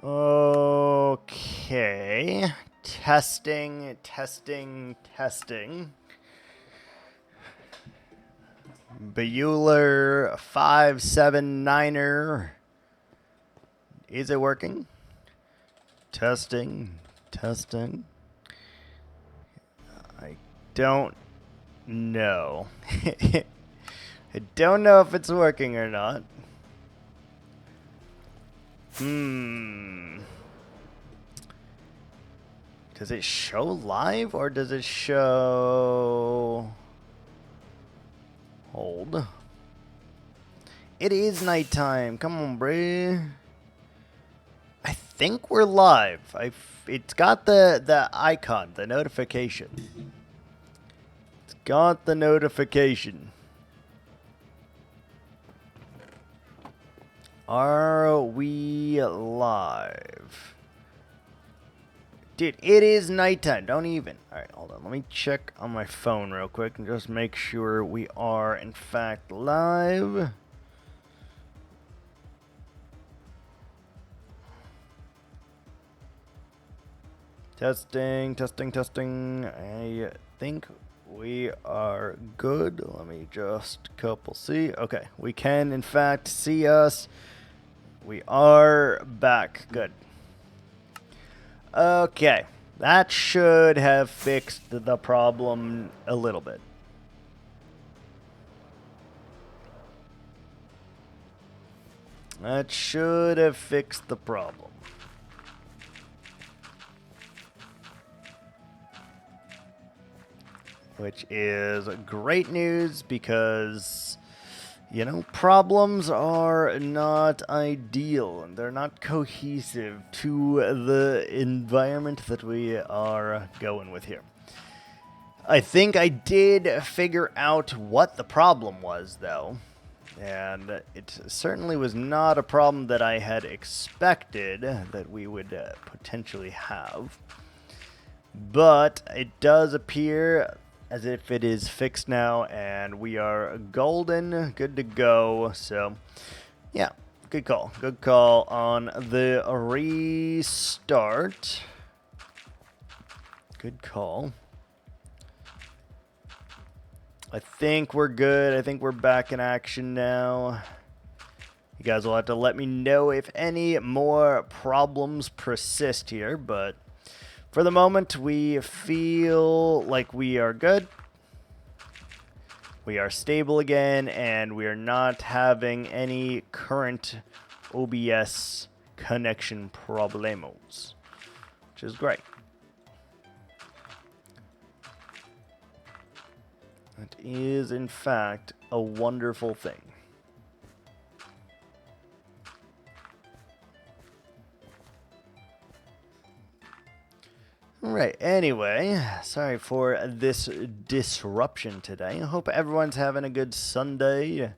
Okay. Testing, testing, testing. Bueller 579er. Is it working? Testing, testing. I don't know. I don't know if it's working or not. Does it show live or does it show... Hold. It is nighttime. Come on, bruh. I think we're live. It's got the icon, the notification. It's got the notification. Are we live? Dude, it is nighttime. Don't even. Alright, hold on. Let me check on my phone real quick and just make sure we are, in fact, live. Testing, testing, testing. I think we are good. Let me just see. Okay, we can, in fact, see us. We are back. Good. Okay, that should have fixed the problem a little bit. That should have fixed the problem. Which is great news because, you know, problems are not ideal and they're not cohesive to the environment that we are going with here. I think I did figure out what the problem was, though, and it certainly was not a problem that I had expected that we would potentially have. But it does appear as if it is fixed now, and we are golden, good to go. So, yeah, good call. Good call on the restart. Good call. I think we're good. I think we're back in action now. You guys will have to let me know if any more problems persist here, but for the moment, we feel like we are good. We are stable again, and we are not having any current OBS connection problemos, which is great. That is, in fact, a wonderful thing. Right, anyway, sorry for this disruption today. I hope everyone's having a good Sunday.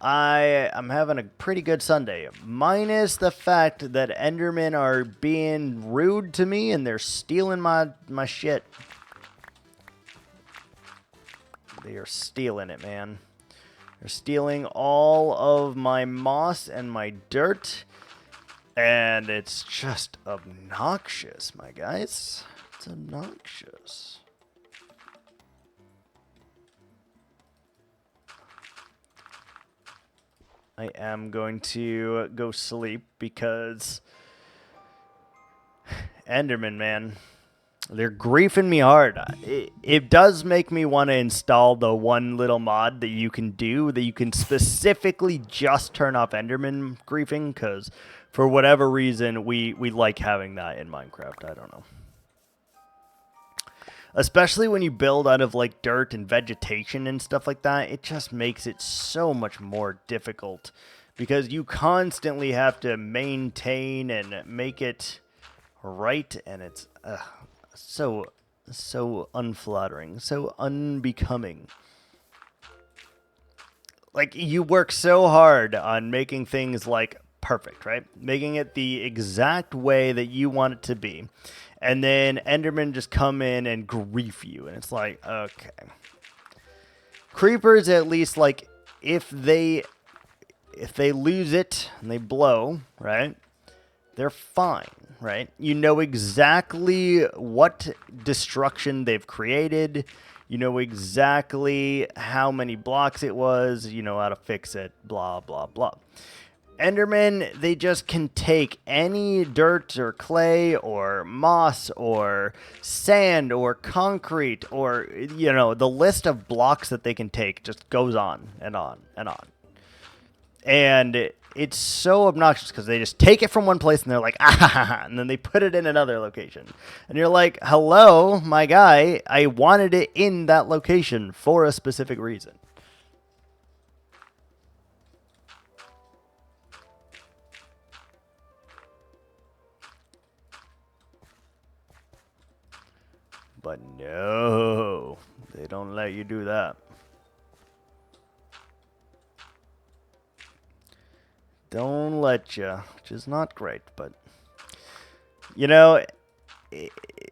I'm having a pretty good Sunday, minus the fact that Endermen are being rude to me and they're stealing my shit. They are stealing it, man. They're stealing all of my moss and my dirt. And it's just obnoxious, my guys. It's obnoxious. I am going to go sleep because Enderman, man, they're griefing me hard. It does make me want to install the one little mod that you can do, that you can specifically just turn off Enderman griefing, because for whatever reason, we like having that in Minecraft. I don't know. Especially when you build out of like dirt and vegetation and stuff like that, it just makes it so much more difficult because you constantly have to maintain and make it right, and it's so unflattering, so unbecoming. Like, you work so hard on making things like perfect, right? Making it the exact way that you want it to be. And then Endermen just come in and grief you. And it's like, okay. Creepers, at least, like, if they lose it and they blow, right? they're fine, right? You know exactly what destruction they've created. You know exactly how many blocks it was. You know how to fix it, blah, blah, blah. Endermen, they just can take any dirt or clay or moss or sand or concrete or, you know, the list of blocks that they can take just goes on and on and on. And it's so obnoxious because they just take it from one place and they're like, ah, and then they put it in another location. And you're like, hello, my guy, I wanted it in that location for a specific reason. But no, they don't let you do that. Don't let you, which is not great, but you know,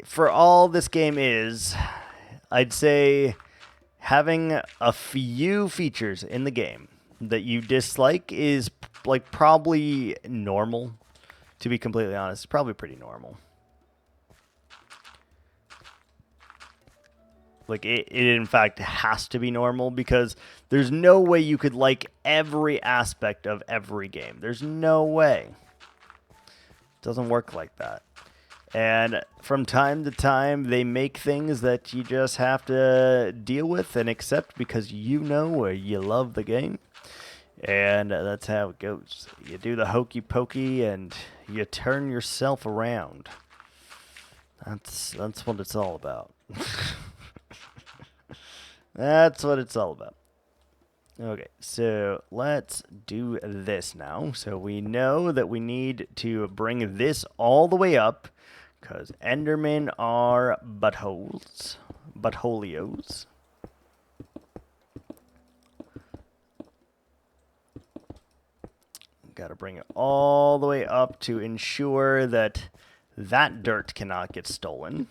for all this game is, I'd say having a few features in the game that you dislike is like probably normal. To be completely honest, it's probably pretty normal. Like, it in fact has to be normal because there's no way you could like every aspect of every game. There's no way. It doesn't work like that. And from time to time, they make things that you just have to deal with and accept because you know you love the game. And that's how it goes. You do the hokey pokey and you turn yourself around. That's what it's all about. That's what it's all about. Okay, so let's do this now. So we know that we need to bring this all the way up because Endermen are buttholes. Buttholios. Got to bring it all the way up to ensure that that dirt cannot get stolen.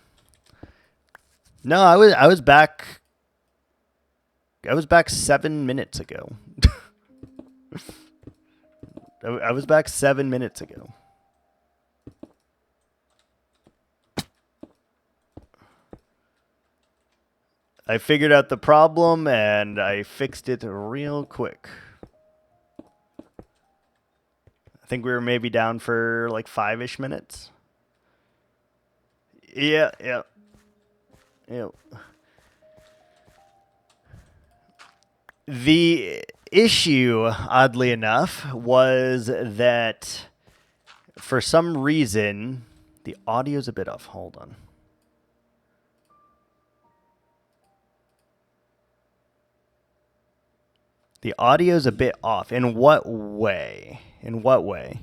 No, I was back. I was back 7 minutes ago. I was back 7 minutes ago. I figured out the problem and I fixed it real quick. I think we were maybe down for like 5-ish minutes. Yeah. The issue, oddly enough, was that for some reason the audio's a bit off. Hold on. The audio's a bit off. In what way? In what way?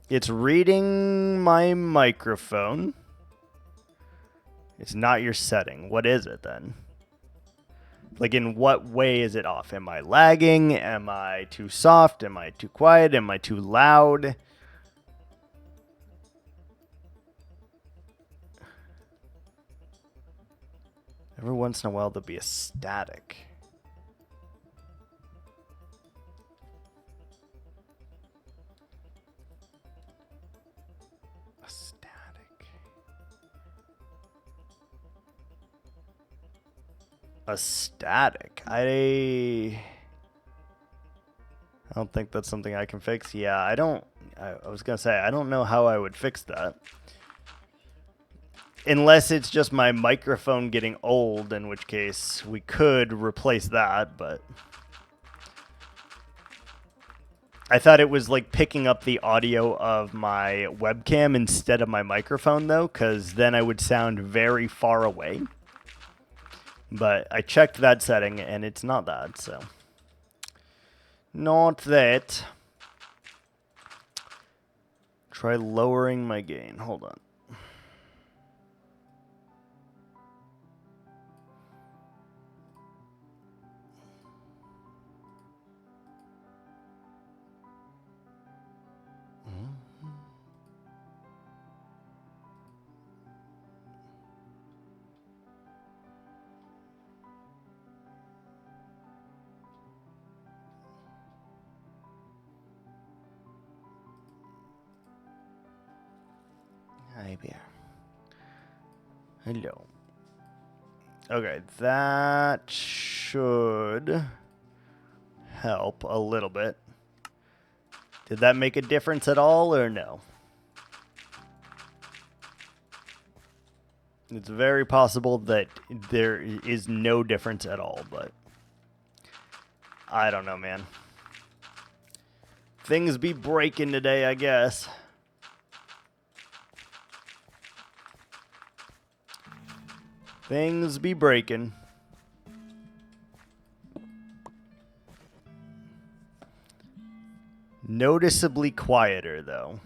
It's reading my microphone. It's not your setting. What is it then? Like, in what way is it off? Am I lagging? Am I too soft? Am I too quiet? Am I too loud? Every once in a while, there'll be a static. A static. A static. I don't think that's something I can fix. Yeah, I was going to say, I don't know how I would fix that. Unless it's just my microphone getting old, in which case we could replace that, but I thought it was like picking up the audio of my webcam instead of my microphone, though, because then I would sound very far away. But I checked that setting, and it's not that, so. Not that. Try lowering my gain. Hold on. Hi, bear. Hello. Okay, that should help a little bit. Did that make a difference at all, or no? It's very possible that there is no difference at all, but I don't know, man. Things be breaking today, I guess. Things be breaking. Noticeably quieter, though.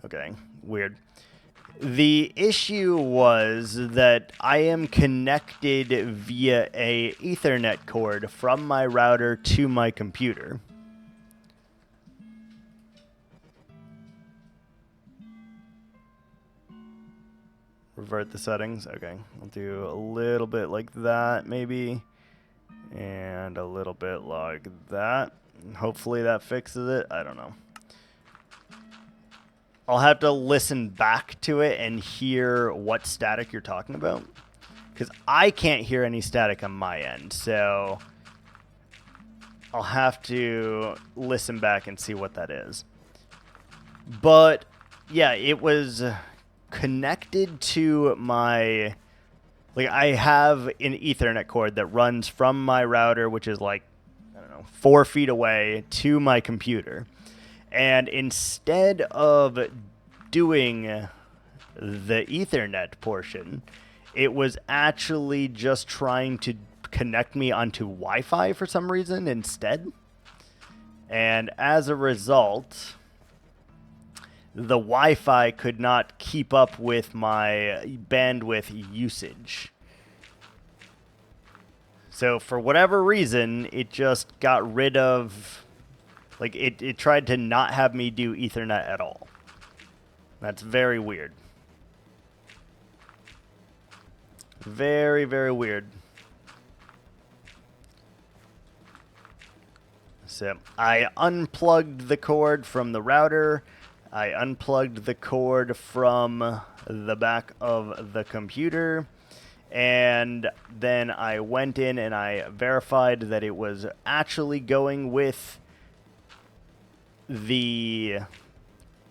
Okay, weird. The issue was that I am connected via a Ethernet cord from my router to my computer. Revert the settings. Okay, I'll do a little bit like that, maybe. And a little bit like that. Hopefully that fixes it. I don't know. I'll have to listen back to it and hear what static you're talking about. Because I can't hear any static on my end. So I'll have to listen back and see what that is. But yeah, it was connected to my... Like, I have an Ethernet cord that runs from my router, which is like, I don't know, 4 feet away, to my computer. And instead of doing the Ethernet portion, it was actually just trying to connect me onto Wi-Fi for some reason instead. And as a result, the Wi-Fi could not keep up with my bandwidth usage. So for whatever reason, it just got rid of... Like, it tried to not have me do Ethernet at all. That's very weird. Very, very weird. So I unplugged the cord from the router. I unplugged the cord from the back of the computer. And then I went in and I verified that it was actually going with the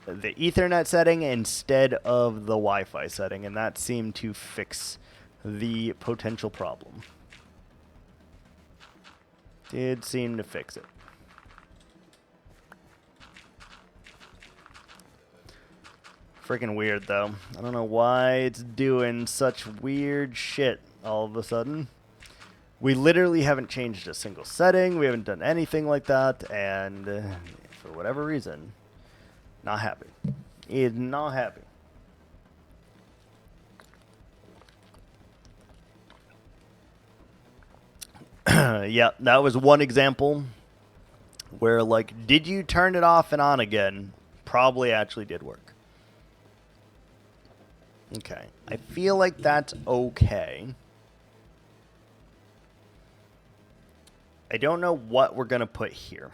Ethernet setting instead of the Wi-Fi setting, and that seemed to fix the potential problem. Did seem to fix it. Freaking weird, though. I don't know why it's doing such weird shit all of a sudden. We literally haven't changed a single setting. We haven't done anything like that, and for whatever reason, not happy. Is not happy. Yeah, that was one example where, like, did you turn it off and on again? Probably actually did work. Okay, I feel like that's okay. I don't know what we're going to put here.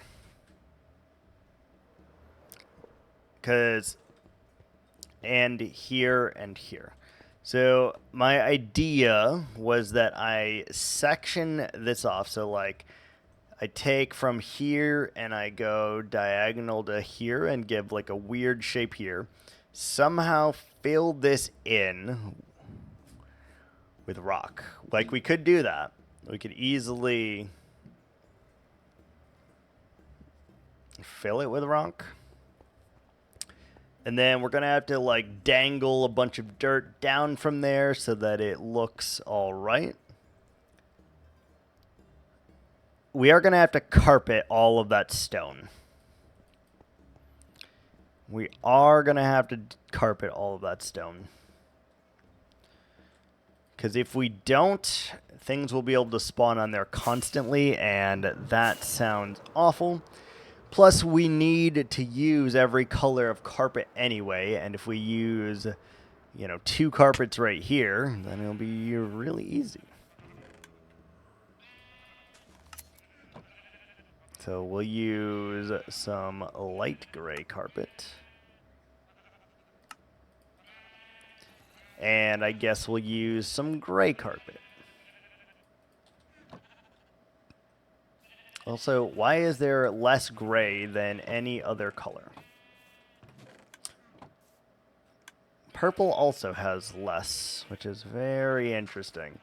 And here and here. So my idea was that I section this off. So like I take from here and I go diagonal to here and give like a weird shape here. Somehow fill this in with rock. Like we could do that. We could easily fill it with rock. And then we're going to have to like dangle a bunch of dirt down from there so that it looks all right. We are going to have to carpet all of that stone. We are going to have to carpet all of that stone. Because if we don't, things will be able to spawn on there constantly, and that sounds awful. Plus, we need to use every color of carpet anyway, and if we use, 2 carpets right here, then it'll be really easy. So we'll use some light gray carpet. And I guess we'll use some gray carpet. Also, why is there less gray than any other color? Purple also has less, which is very interesting.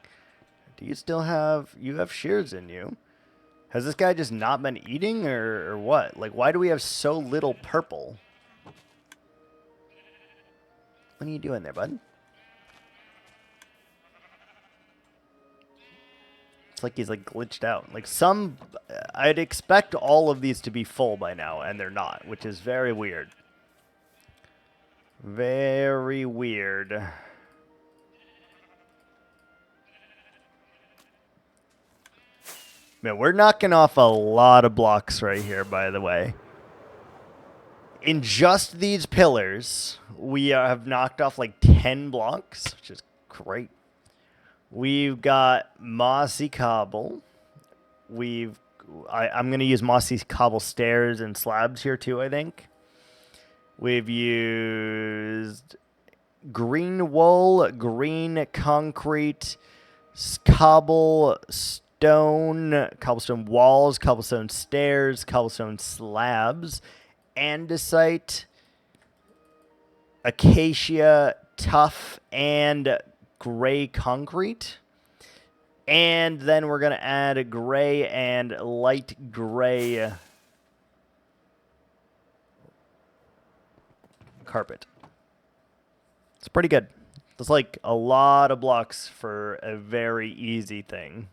Do you still have... You have shears in you. Has this guy just not been eating, or what? Like, why do we have so little purple? What are you doing there, bud? It's like he's, like, glitched out. Like, some... I'd expect all of these to be full by now, and they're not, which is very weird. Very weird. Man, we're knocking off a lot of blocks right here, by the way. In just these pillars, we have knocked off like 10 blocks, which is great. We've got mossy cobble. I'm going to use mossy cobble stairs and slabs here too, I think. We've used green wool, green concrete, cobblestone walls, cobblestone stairs, cobblestone slabs, andesite, acacia, tuff, and gray concrete. And then we're going to add a gray and light gray carpet. It's pretty good. It's like a lot of blocks for a very easy thing.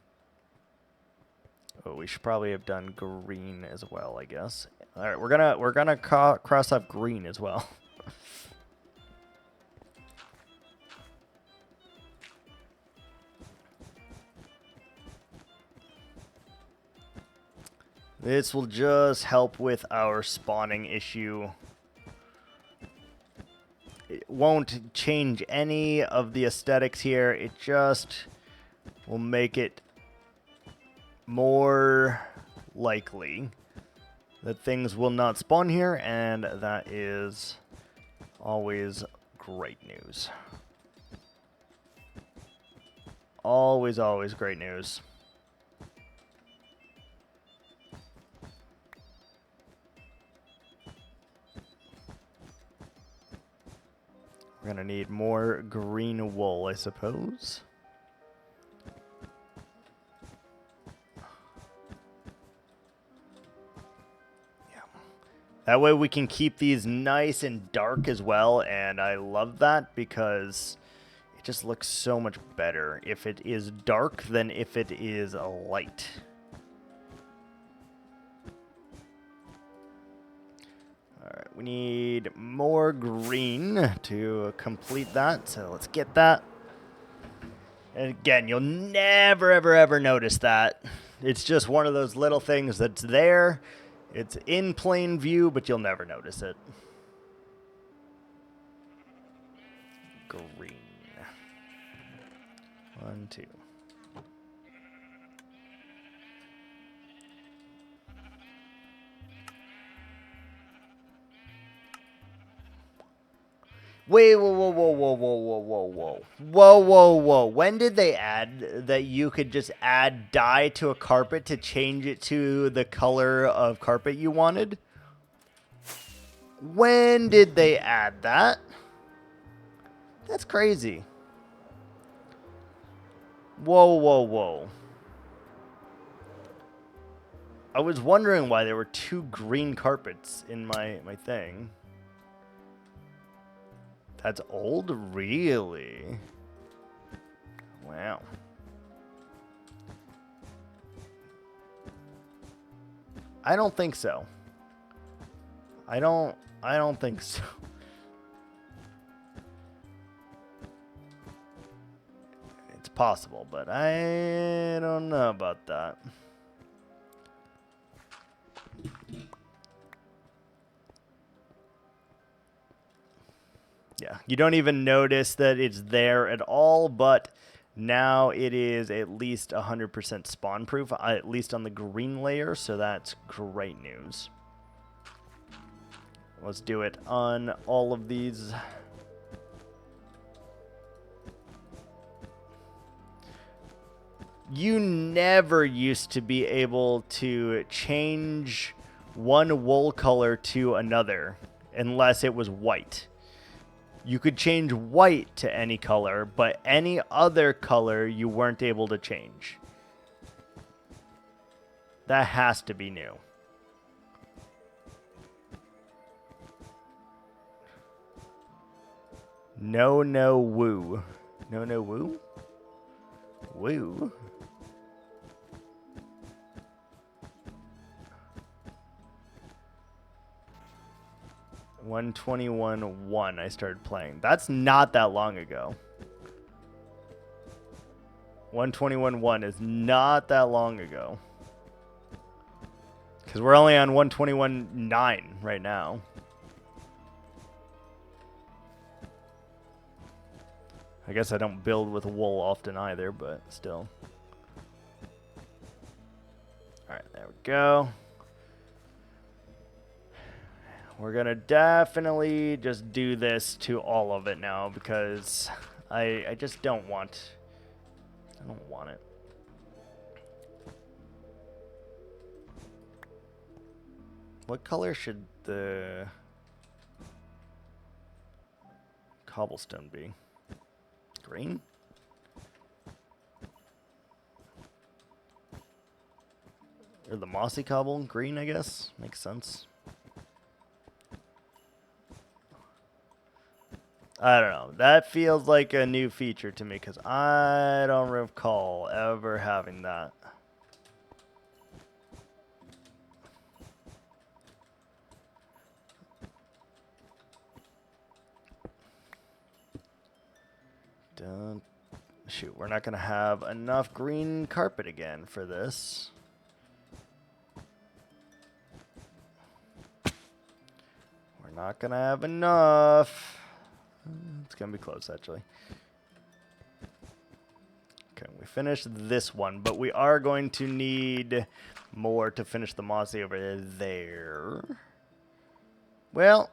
Oh, we should probably have done green as well, I guess. All right, we're gonna cross off green as well. This will just help with our spawning issue. It won't change any of the aesthetics here. It just will make it more likely that things will not spawn here, and that is always great news. Always, always great news. We're gonna need more green wool, I suppose. Yeah. That way we can keep these nice and dark as well, and I love that because it just looks so much better if it is dark than if it is light. Alright, we need more green to complete that, so let's get that. And again, you'll never, ever, ever notice that. It's just one of those little things that's there. It's in plain view, but you'll never notice it. Green. 1, 2. Wait, whoa. When did they add that you could just add dye to a carpet to change it to the color of carpet you wanted? When did they add that? That's crazy. Whoa. I was wondering why there were 2 green carpets in my thing. That's old? Really? Wow. I don't think so. I don't think so. It's possible, but I don't know about that. Yeah, you don't even notice that it's there at all, but Now it is at least 100% spawn proof, at least on the green layer, so that's great news. Let's do it on all of these. You never used to be able to change one wool color to another unless it was white. You could change white to any color, but any other color you weren't able to change. That has to be new. No, no, woo. No, no, woo? Woo? 121.1 I started playing. That's not that long ago. 121.1 is not that long ago. Because we're only on 121.9 right now. I guess I don't build with wool often either, but still. Alright, there we go. We're going to definitely just do this to all of it now because I just don't want... I don't want it. What color should the cobblestone be? Green? Or the mossy cobble? Green, I guess. Makes sense. I don't know. That feels like a new feature to me because I don't recall ever having that. Shoot, we're not going to have enough green carpet again for this. We're not going to have enough. It's going to be close, actually. Okay, we finished this one, but we are going to need more to finish the mossy over there. Well,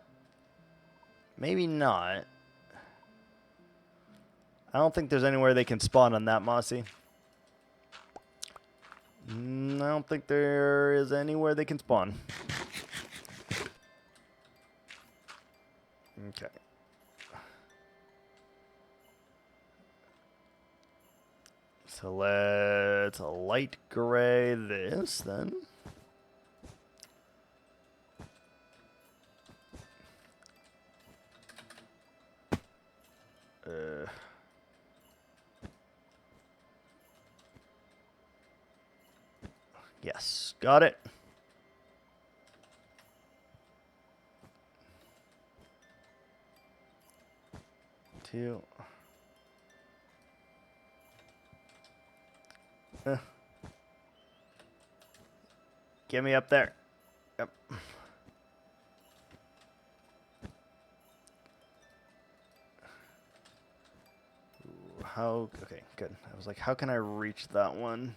maybe not. I don't think there's anywhere they can spawn on that mossy. I don't think there is anywhere they can spawn. Okay. So let's light gray this then. Yes, got it. Two. Get me up there. Yep. Ooh, how? Okay, good. I was like, how can I reach that one?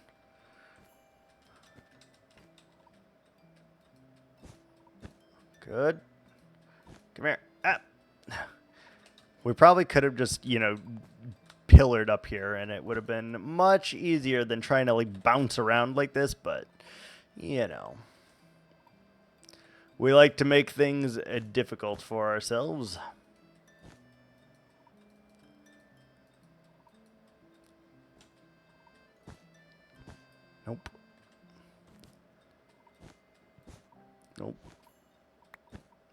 Good. Come here. Ah. We probably could have just, you know, pillared up here, and it would have been much easier than trying to, like, bounce around like this, but, you know. We like to make things difficult for ourselves. Nope. Nope.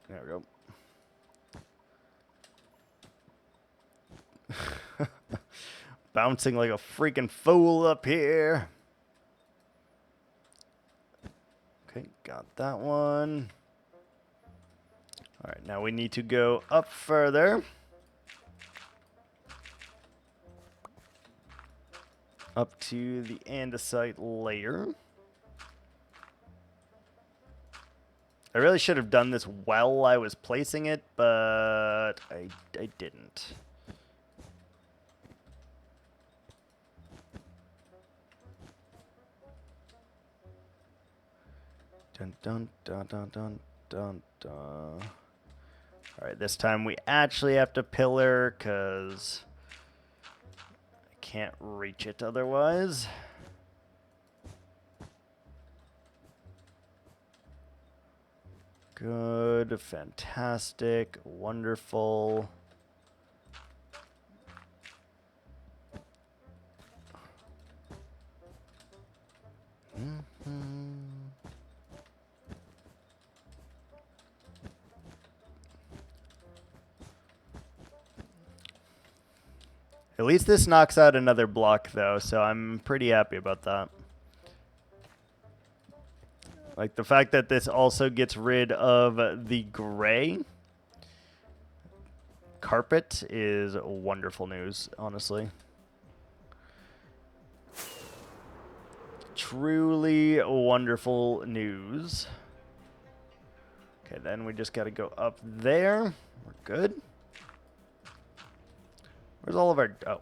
There we go. Bouncing like a freaking fool up here. Okay, got that one. All right, now we need to go up further. Up to the andesite layer. I really should have done this while I was placing it, but I didn't. Dun, dun, dun, dun, dun, dun, dun. Alright, this time we actually have to pillar, because I can't reach it otherwise. Good, fantastic, wonderful. At least this knocks out another block, though, so I'm pretty happy about that. Like, the fact that this also gets rid of the gray carpet is wonderful news, honestly. Truly wonderful news. Okay, then we just got to go up there. We're good. Where's all of our... Oh.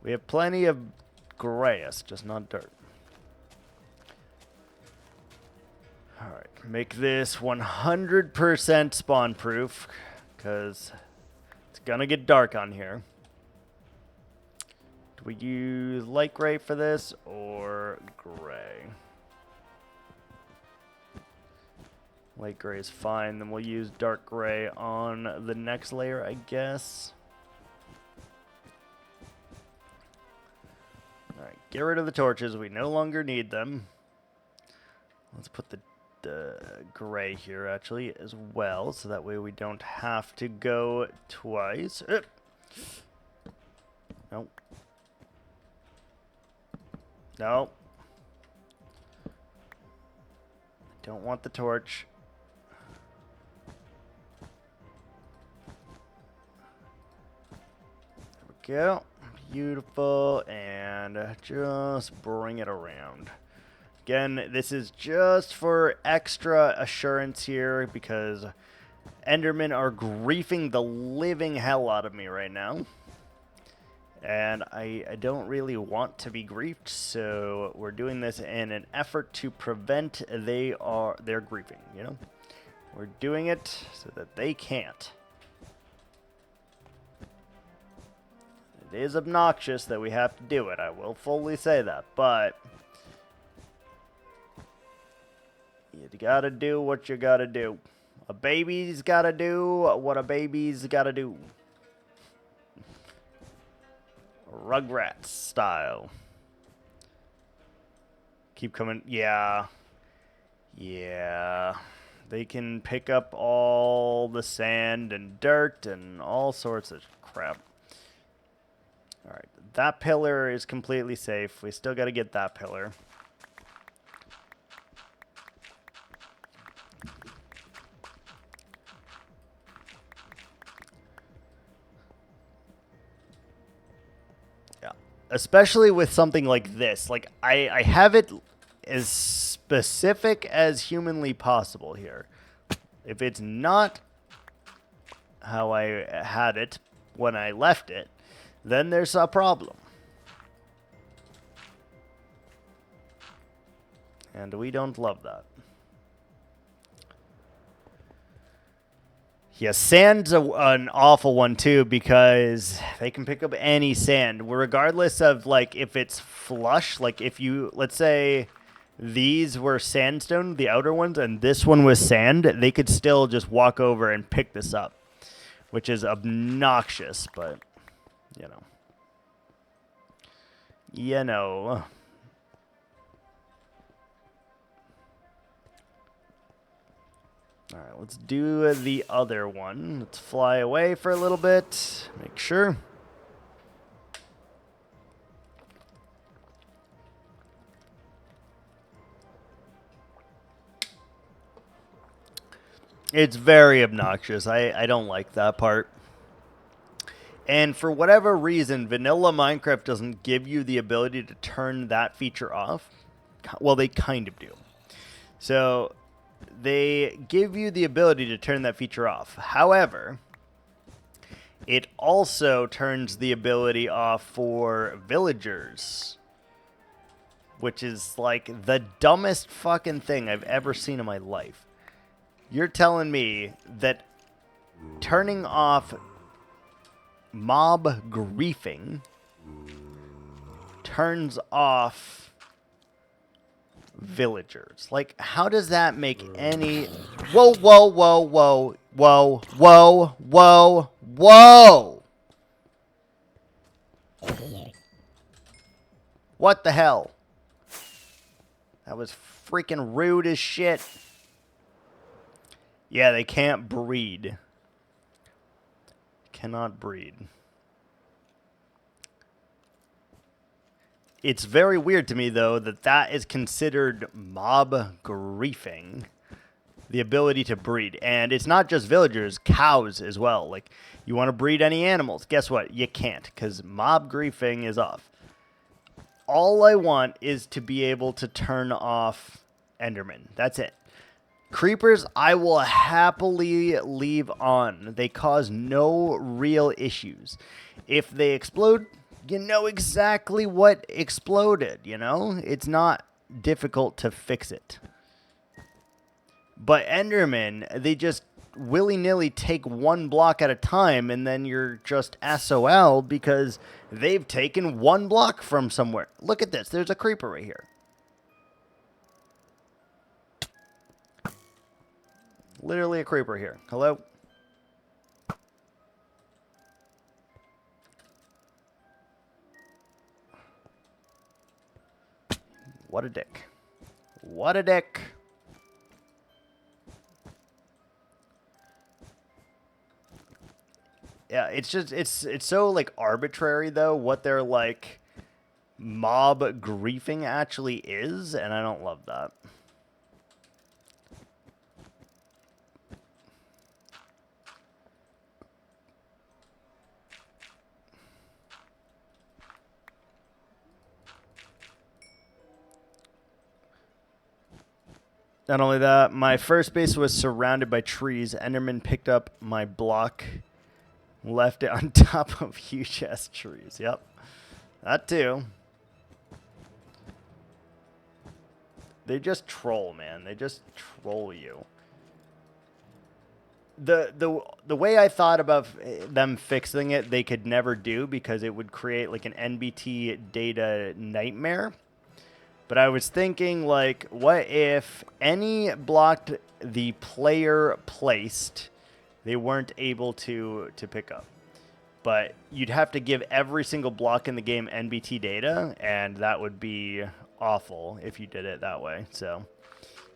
We have plenty of grass, just not dirt. Alright, make this 100% spawn proof, because it's gonna get dark on here. Do we use light gray for this, or gray? Light gray is fine, then we'll use dark gray on the next layer, I guess. Alright, get rid of the torches, we no longer need them. Let's put the gray here actually as well, so that way we don't have to go twice. Nope. No. Don't want the torch. There we go. Beautiful. And just bring it around. Again, this is just for extra assurance here, because Endermen are griefing the living hell out of me right now. And I don't really want to be griefed, so we're doing this in an effort to prevent their griefing, you know? We're doing it so that they can't. It is obnoxious that we have to do it, I will fully say that, but you gotta do what you gotta do. A baby's gotta do what a baby's gotta do. Rugrats style. Keep coming. Yeah. Yeah. They can pick up all the sand and dirt and all sorts of crap. Alright. That pillar is completely safe. We still gotta get that pillar. Especially with something like this. Like, I have it as specific as humanly possible here. If it's not how I had it when I left it, then there's a problem. And we don't love that. Yeah, sand's an awful one, too, because they can pick up any sand, regardless of, like, if it's flush. Like, if you, let's say these were sandstone, the outer ones, and this one was sand, they could still just walk over and pick this up, which is obnoxious, but, you know. You know. Alright, let's do the other one. Let's fly away for a little bit. Make sure. It's very obnoxious. I don't like that part. And for whatever reason, vanilla Minecraft doesn't give you the ability to turn that feature off. Well, they kind of do. So they give you the ability to turn that feature off. However, it also turns the ability off for villagers which is like the dumbest fucking thing I've ever seen in my life. You're telling me that turning off mob griefing turns off villagers. Like, how does that make any... Whoa, whoa, whoa, whoa, whoa, whoa, whoa, whoa! What the hell? That was freaking rude as shit. Yeah, they can't breed. Cannot breed. It's very weird to me, though, that is considered mob griefing. The ability to breed. And it's not just villagers, cows as well. Like, you want to breed any animals. Guess what? You can't, because mob griefing is off. All I want is to be able to turn off Enderman. That's it. Creepers, I will happily leave on. They cause no real issues. If they explode, you know exactly what exploded, you know? It's not difficult to fix it. But Endermen, they just willy-nilly take one block at a time, and then you're just SOL because they've taken one block from somewhere. Look at this. There's a creeper right here. Literally a creeper here. Hello? What a dick. What a dick. Yeah, it's just, it's so, like, arbitrary, though, what their, like, mob griefing actually is, and I don't love that. Not only that, my first base was surrounded by trees. Enderman picked up my block, left it on top of huge-ass trees. Yep, that too. They just troll, man. They just troll you. The way I thought about them fixing it, they could never do because it would create like an NBT data nightmare. But I was thinking, like, what if any blocked the player placed, they weren't able to pick up? But you'd have to give every single block in the game NBT data, and that would be awful if you did it that way. So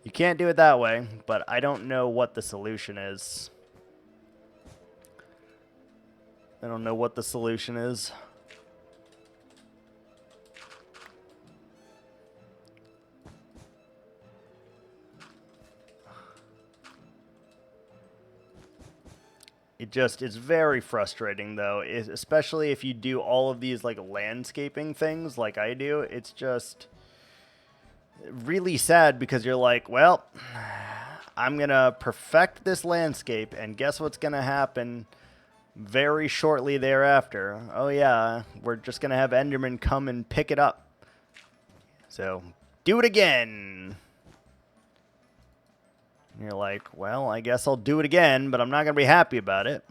you can't do it that way, but I don't know what the solution is. I don't know what the solution is. It's very frustrating, though, especially if you do all of these, like, landscaping things like I do. It's just really sad because you're like, well, I'm going to perfect this landscape, and guess what's going to happen very shortly thereafter? Oh, yeah, we're just going to have Enderman come and pick it up. So, do it again. And you're like, well, I guess I'll do it again, but I'm not going to be happy about it.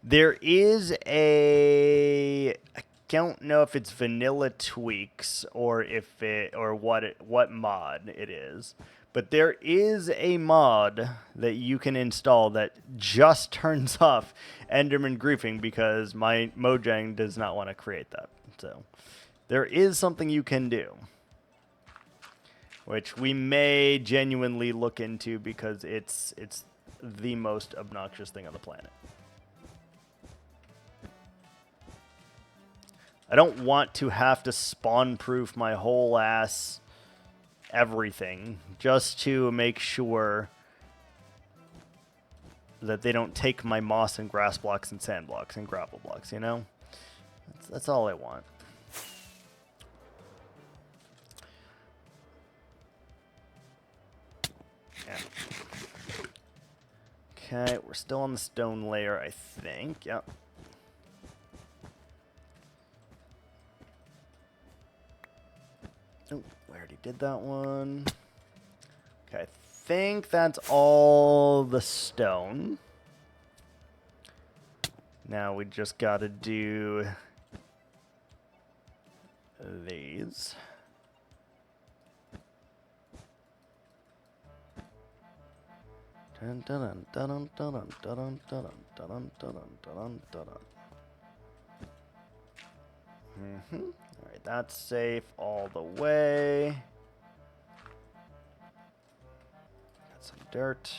There is a... I don't know if it's vanilla tweaks or if it or what mod it is. But there is a mod that you can install that just turns off Enderman griefing because my Mojang does not want to create that. So there is something you can do, which we may genuinely look into because it's the most obnoxious thing on the planet. I don't want to have to spawn-proof my whole ass everything just to make sure that they don't take my moss and grass blocks and sand blocks and gravel blocks, you know? That's all I want. Yeah. Okay, we're still on the stone layer, I think. Yep. Oh, we already did that one. Okay, I think that's all the stone. Now we just gotta do these. Dun, dun, dun, dun, dun, dun, dun, dun, dun, dun, dun, dun, dun. Alright, that's safe all the way. Got some dirt.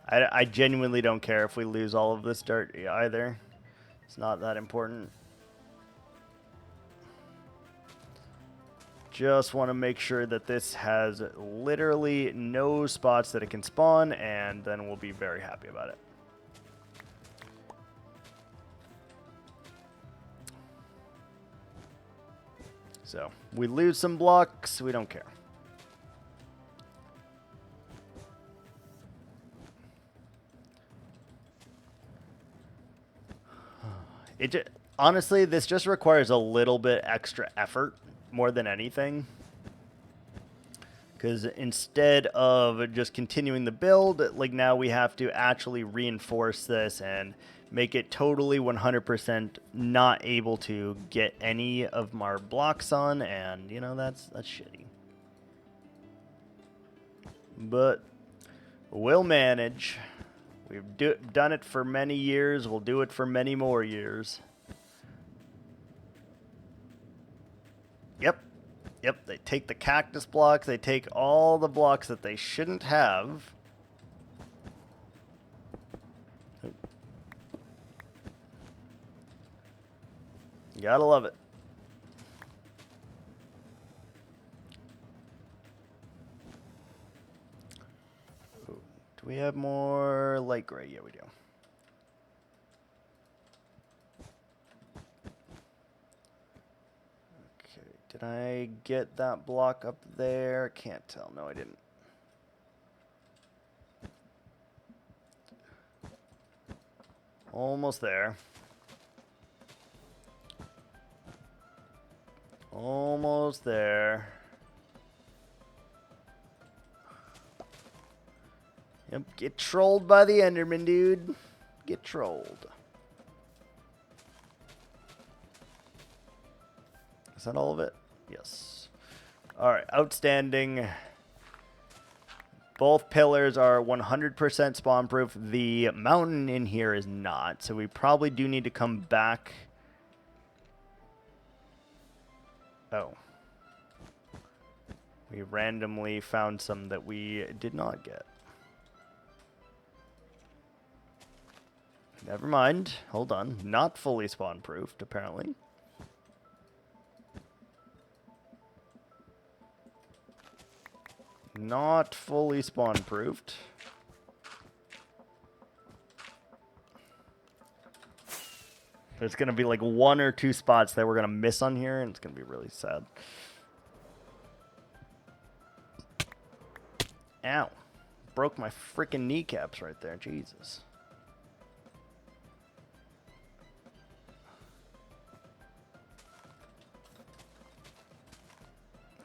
I genuinely don't care if we lose all of this dirt either. It's not that important. Just want to make sure that this has literally no spots that it can spawn, and then we'll be very happy about it. So, we lose some blocks, we don't care. Honestly, this just requires a little bit extra effort more than anything. Because instead of just continuing the build, like now we have to actually reinforce this and make it totally 100% not able to get any of our blocks on, and you know, that's shitty. But we'll manage. We've done it for many years. We'll do it for many more years. Yep, they take the cactus blocks. They take all the blocks that they shouldn't have. You gotta love it. Ooh, do we have more light gray? Yeah, we do. Did I get that block up there? Can't tell. No, I didn't. Almost there. Almost there. Yep, get trolled by the Enderman, dude. Get trolled. Is that all of it? Yes. Alright, outstanding. Both pillars are 100% spawn proof. The mountain in here is not, so we probably do need to come back. Oh. We randomly found some that we did not get. Never mind. Hold on. Not fully spawn proofed, apparently. Not fully spawn proofed. There's going to be like 1 or 2 spots that we're going to miss on here, and it's going to be really sad. Ow. Broke my freaking kneecaps right there. Jesus.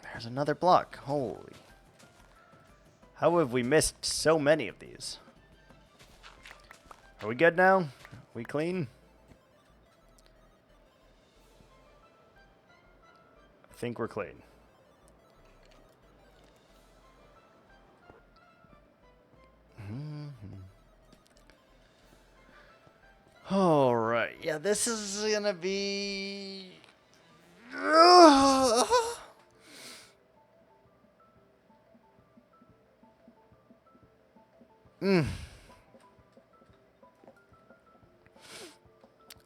There's another block. Holy. How have we missed so many of these? Are we good now? We clean? I think we're clean. All right. Yeah, this is gonna be...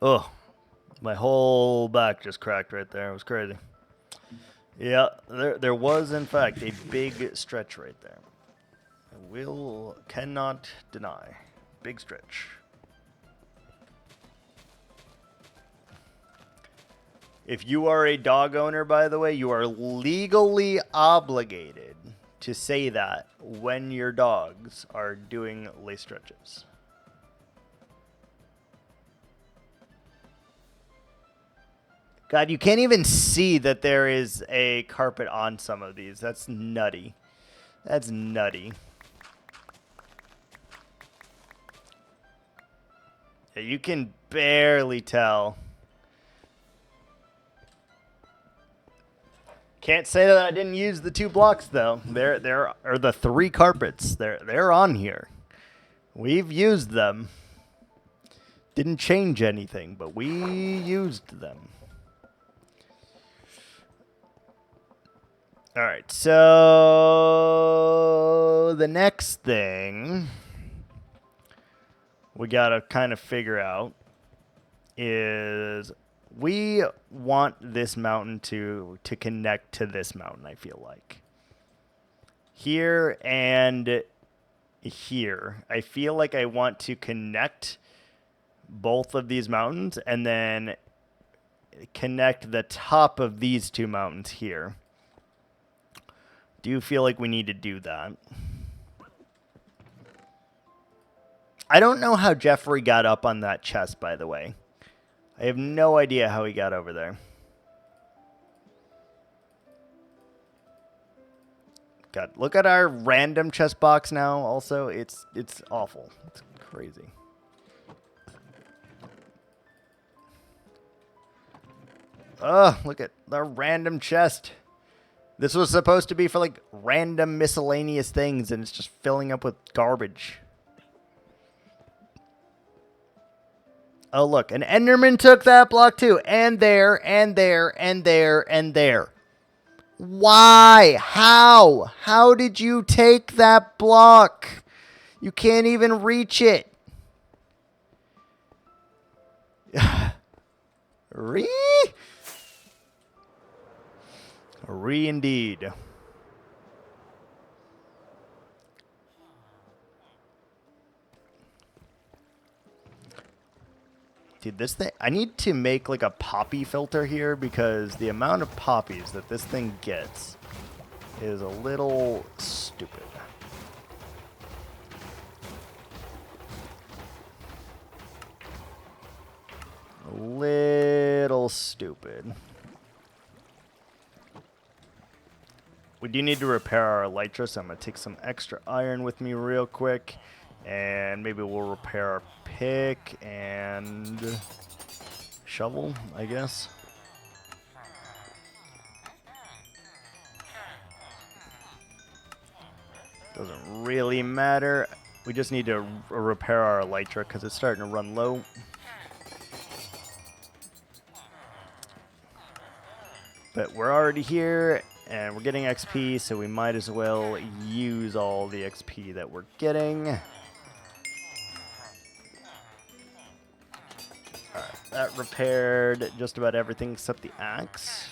Oh, my whole back just cracked right there. It was crazy. Yeah, there was, in fact, a big stretch right there. Cannot deny. Big stretch. If you are a dog owner, by the way, you are legally obligated to say that when your dogs are doing lace stretches. God, you can't even see that there is a carpet on some of these. That's nutty. That's nutty. Yeah, you can barely tell. Can't say that I didn't use the 2 blocks though. There are the 3 carpets. They're on here. We've used them. Didn't change anything, but we used them. All right, so the next thing we gotta kind of figure out is we want this mountain to connect to this mountain, I feel like. Here and here. I feel like I want to connect both of these mountains and then connect the top of these 2 mountains here. Do you feel like we need to do that? I don't know how Jeffrey got up on that chest, by the way. I have no idea how he got over there. God, look at our random chest box now also. It's awful. It's crazy. Oh, look at the random chest. This was supposed to be for, like, random miscellaneous things, and it's just filling up with garbage. Oh, look. An Enderman took that block, too. And there, and there, and there, and there. Why? How? How did you take that block? You can't even reach it. Indeed. Dude, this thing, I need to make like a poppy filter here because the amount of poppies that this thing gets is a little stupid. A little stupid. We do need to repair our elytra, so I'm going to take some extra iron with me real quick. And maybe we'll repair our pick and shovel, I guess. Doesn't really matter. We just need to repair our elytra because it's starting to run low. But we're already here. And we're getting XP, so we might as well use all the XP that we're getting. Alright, that repaired just about everything except the axe.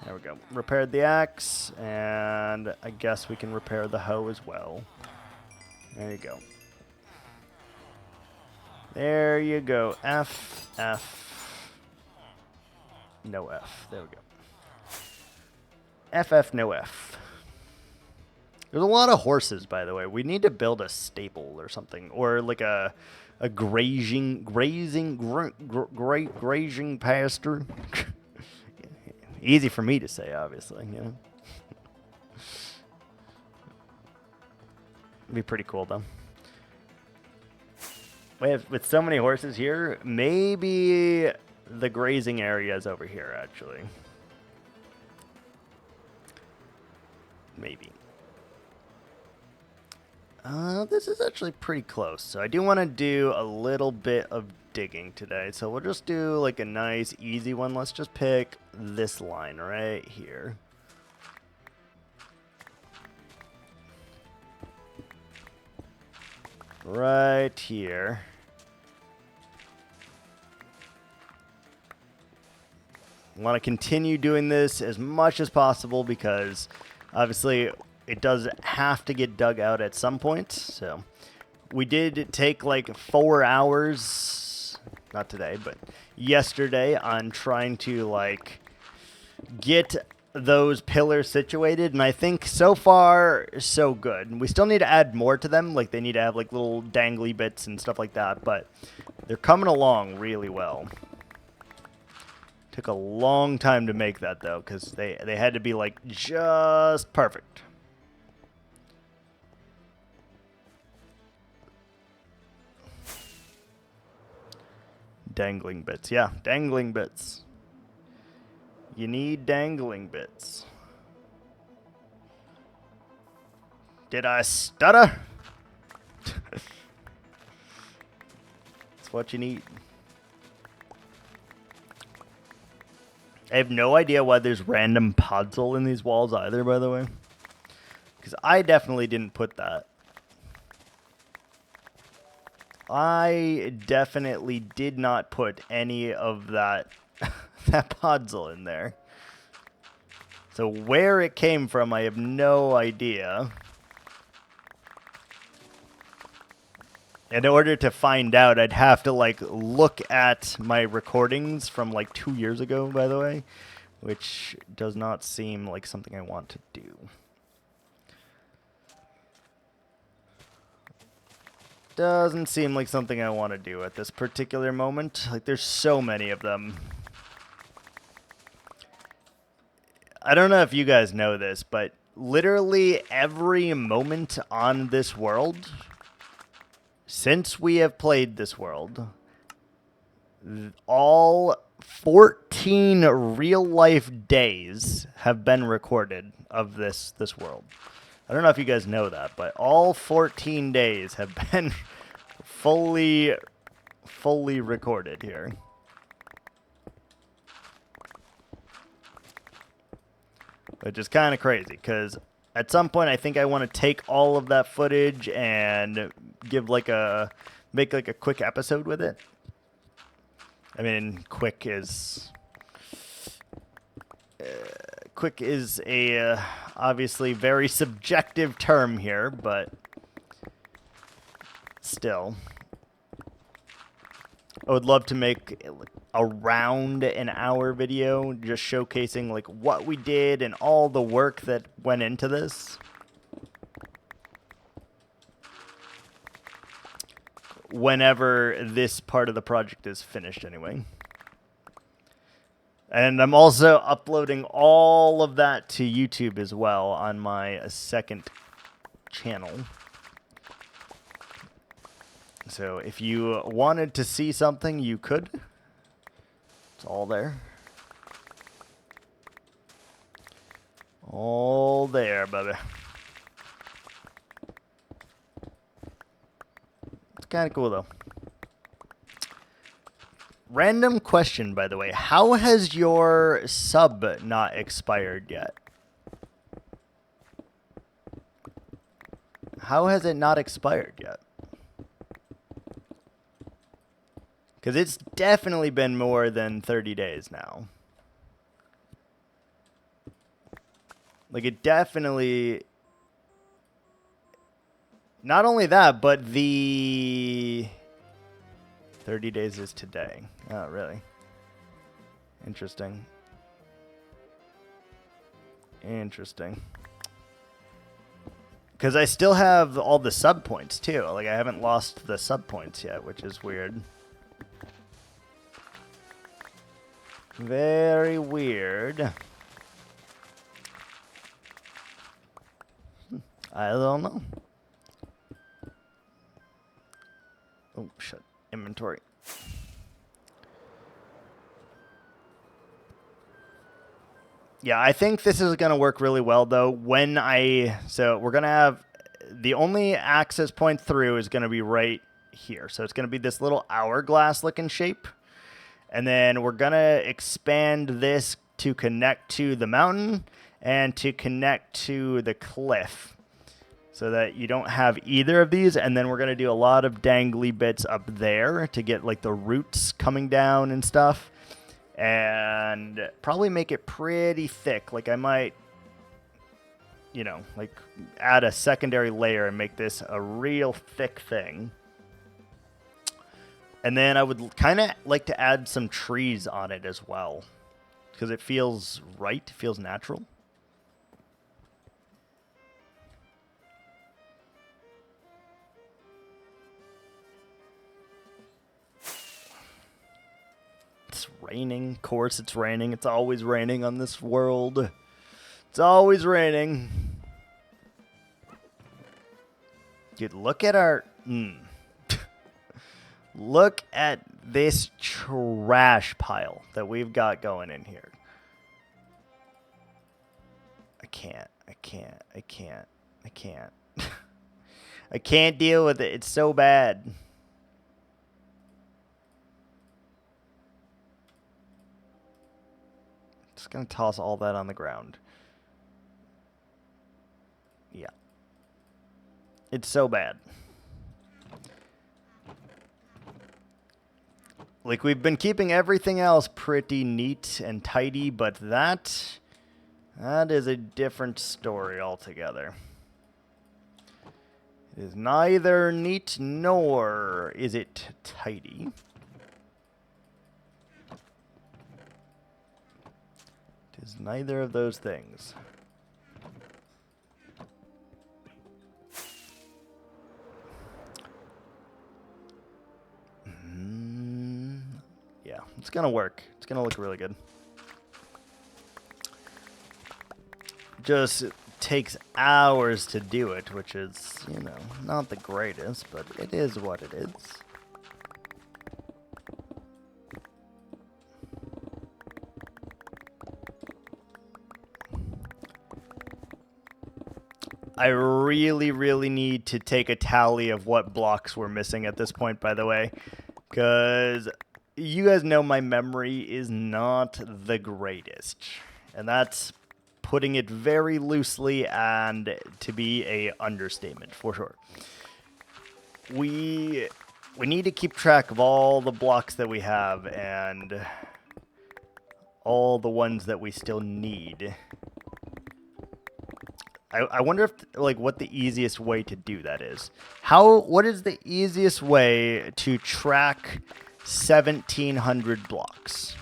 There we go. Repaired the axe, and I guess we can repair the hoe as well. There you go. There you go. F, F. No F. There we go. FF, no F. There's a lot of horses, by the way. We need to build a stable or something, or like a grazing pasture. Easy for me to say, obviously. You know, it'd be pretty cool though. With so many horses here, maybe the grazing area is over here actually. Maybe. This is actually pretty close. So I do want to do a little bit of digging today. So we'll just do like a nice, easy one. Let's just pick this line right here. Right here. I want to continue doing this as much as possible because obviously it does have to get dug out at some point. So we did take like 4 hours, not today, but yesterday on trying to like get those pillars situated, and I think so far so good. We still need to add more to them, like they need to have like little dangly bits and stuff like that, but they're coming along really well. Took a long time to make that though, because they had to be like just perfect. Dangling bits, yeah, dangling bits. You need dangling bits. Did I stutter? That's what you need. I have no idea why there's random podzol in these walls either, by the way. Because I definitely didn't put that. I definitely did not put any of that that podzol in there. So where it came from, I have no idea. In order to find out, I'd have to like look at my recordings from like 2 years ago, by the way, which does not seem like something I want to do. Doesn't seem like something I want to do at this particular moment. Like, there's so many of them. I don't know if you guys know this, but literally every moment on this world, since we have played this world, all 14 real-life days have been recorded of this world. I don't know if you guys know that, but all 14 days have been fully recorded here. Which is kind of crazy, because at some point I think I want to take all of that footage and give like make like a quick episode with it. I mean, quick is a obviously very subjective term here, but still. I would love to make around an hour video just showcasing like what we did and all the work that went into this. Whenever this part of the project is finished anyway. And I'm also uploading all of that to YouTube as well on my second channel. So if you wanted to see something, you could. It's all there. All there, baby. It's kind of cool, though. Random question, by the way. How has your sub not expired yet? How has it not expired yet? Because it's definitely been more than 30 days now. Like, it definitely... Not only that, but the... 30 days is today. Oh, really? Interesting. Interesting. Because I still have all the sub points, too. Like, I haven't lost the sub points yet, which is weird. Very weird. I don't know. Oh, shit. Inventory. Yeah, I think this is going to work really well, though. So we're going to have the only access point through is going to be right here. So it's going to be this little hourglass looking shape. And then we're going to expand this to connect to the mountain and to connect to the cliff so that you don't have either of these. And then we're going to do a lot of dangly bits up there to get like the roots coming down and stuff. And probably make it pretty thick. Like I might, you know, like add a secondary layer and make this a real thick thing. And then I would kind of like to add some trees on it as well. because it feels right, it feels natural. It's raining. Of course it's raining. It's always raining on this world. It's always raining. Dude, look at our... Look at this trash pile that we've got going in here. I can't. I can't deal with it. It's so bad. Just gonna toss all that on the ground. Yeah. It's so bad. Like, we've been keeping everything else pretty neat and tidy, but that is a different story altogether. It is neither neat nor is it tidy. It is neither of those things. Yeah, it's gonna work. It's gonna look really good. Just takes hours to do it, which is, you know, not the greatest, but it is what it is. I really need to take a tally of what blocks we're missing at this point, by the way, because you guys know my memory is not the greatest, and that's putting it very loosely and to be a understatement for sure. We need to keep track of all the blocks that we have and all the ones that we still need. I wonder if, like, what the easiest way to do that is. What is the easiest way to track 1,700 blocks?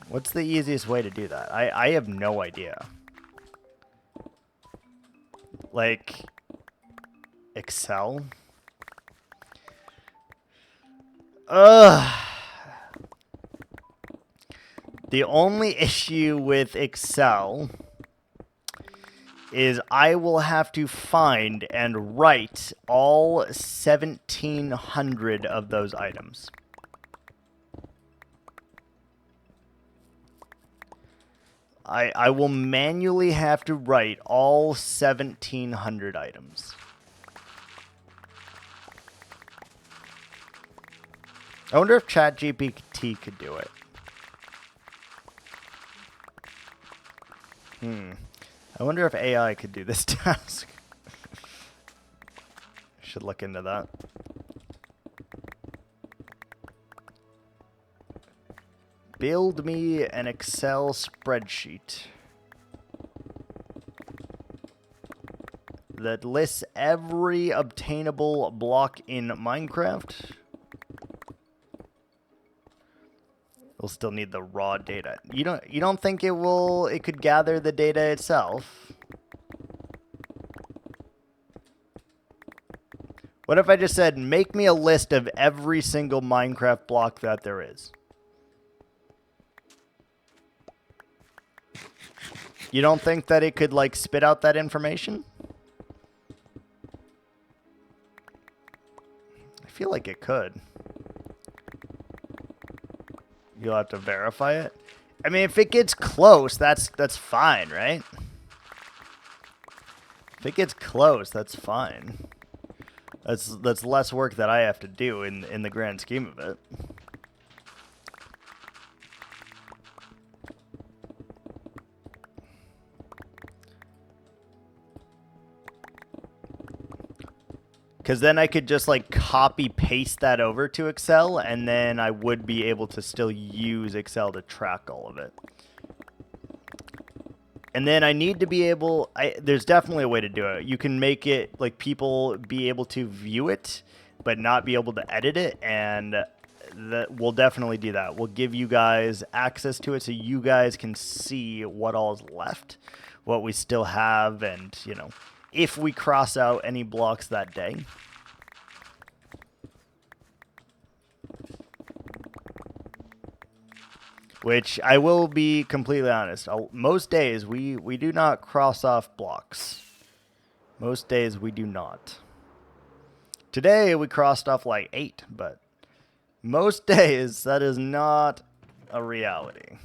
What's the easiest way to do that? I have no idea. Like, Excel? Ugh. The only issue with Excel is I will have to find and write all 1,700 of those items. I will manually have to write all 1,700 items. I wonder if ChatGPT could do it. I wonder if AI could do this task. Should look into that. Build me an Excel spreadsheet that lists every obtainable block in Minecraft. We'll still need the raw data. You don't think it could gather the data itself? What if I just said, make me a list of every single Minecraft block that there is? You don't think that it could, like, spit out that information? I feel like it could. You'll have to verify it. I mean, if it gets close, that's fine, right? If it gets close, that's fine. That's less work that I have to do in the grand scheme of it. Because then I could just, like, copy paste that over to Excel, and then I would be able to still use Excel to track all of it. And then I need to be able, there's definitely a way to do it. You can make it, like, people be able to view it, but not be able to edit it. And we'll definitely do that. We'll give you guys access to it so you guys can see what all's left, what we still have, and, you know, if we cross out any blocks that day. Which I will be completely honest. Most days we do not cross off blocks. Most days we do not. Today we crossed off like 8, but most days that is not a reality.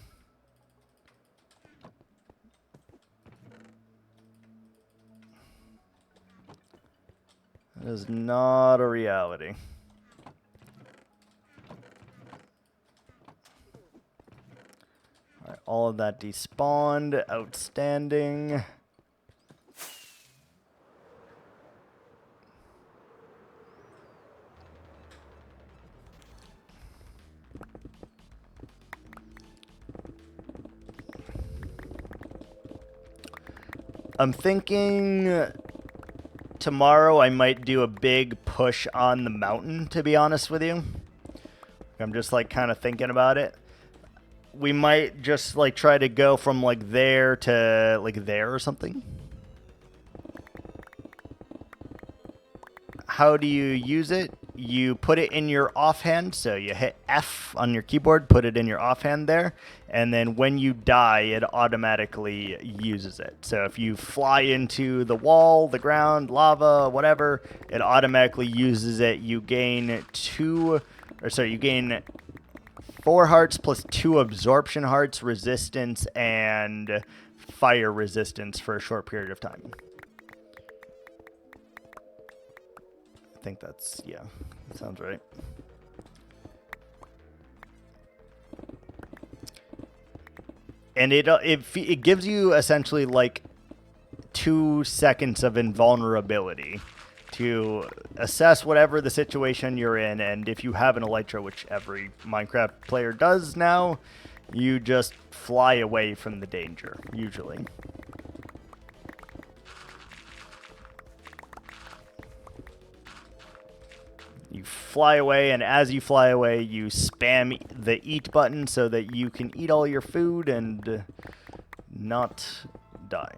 That is not a reality. Alright, all of that despawned. Outstanding. I'm thinking tomorrow I might do a big push on the mountain, to be honest with you. I'm just like kind of thinking about it. We might just like try to go from like there to like there or something. How do you use it? You put it in your offhand, so you hit F on your keyboard, put it in your offhand there, and then when you die, it automatically uses it. So if you fly into the wall, the ground, lava, whatever, it automatically uses it. You gain 4 hearts plus 2 absorption hearts, resistance, and fire resistance for a short period of time. I think that's, yeah, that sounds right. And it gives you essentially like 2 seconds of invulnerability to assess whatever the situation you're in, and if you have an elytra, which every Minecraft player does now, you just fly away from the danger, usually. You fly away, and as you fly away, you spam the eat button so that you can eat all your food and not die.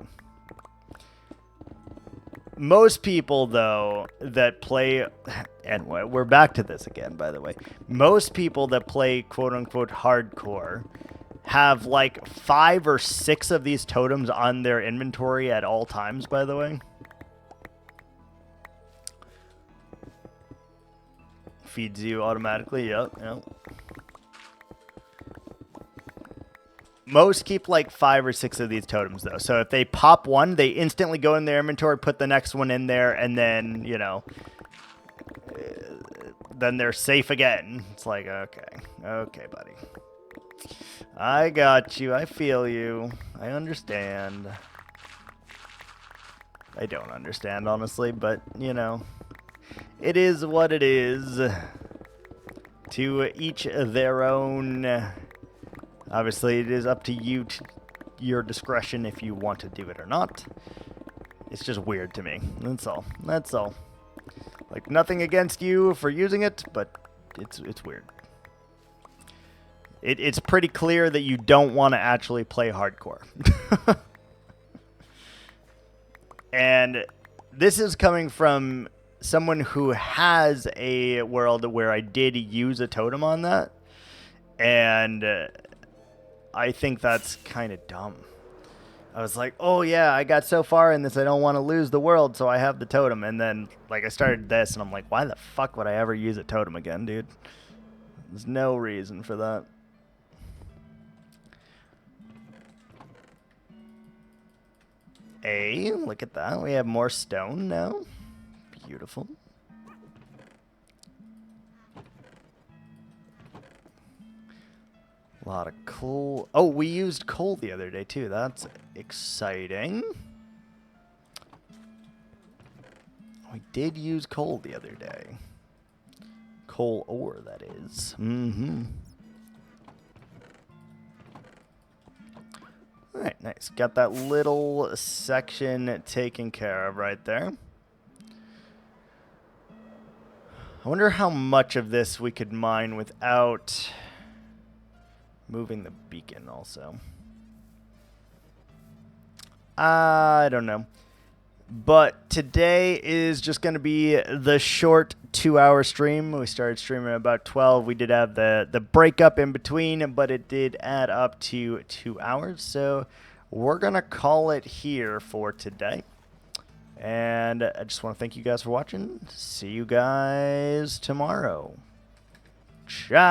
Most people, though, that play, and we're back to this again, by the way. Most people that play quote-unquote hardcore have like 5 or 6 of these totems on their inventory at all times, by the way. Feeds you automatically, yep. Most keep like 5 or 6 of these totems, though. So if they pop one, they instantly go in their inventory, put the next one in there, and then, you know, then they're safe again. It's like, okay, buddy. I got you. I feel you. I understand. I don't understand, honestly, but, you know, it is what it is. To each their own. Obviously, it is up to you, your discretion, if you want to do it or not. It's just weird to me. That's all. That's all. Like, nothing against you for using it, but it's weird. It's pretty clear that you don't want to actually play hardcore. And this is coming from someone who has a world where I did use a totem on that. And I think that's kind of dumb. I was like, oh yeah, I got so far in this, I don't want to lose the world, so I have the totem. And then, like, I started this, and I'm like, why the fuck would I ever use a totem again, dude? There's no reason for that. Hey, look at that. We have more stone now. Beautiful. A lot of coal. Oh, we used coal the other day, too. That's exciting. We did use coal the other day. Coal ore, that is. Mm-hmm. All right, nice. Got that little section taken care of right there. I wonder how much of this we could mine without moving the beacon also. I don't know. But today is just going to be the short 2-hour stream. We started streaming at about 12. We did have the breakup in between, but it did add up to 2 hours. So we're going to call it here for today. And I just want to thank you guys for watching. See you guys tomorrow. Ciao.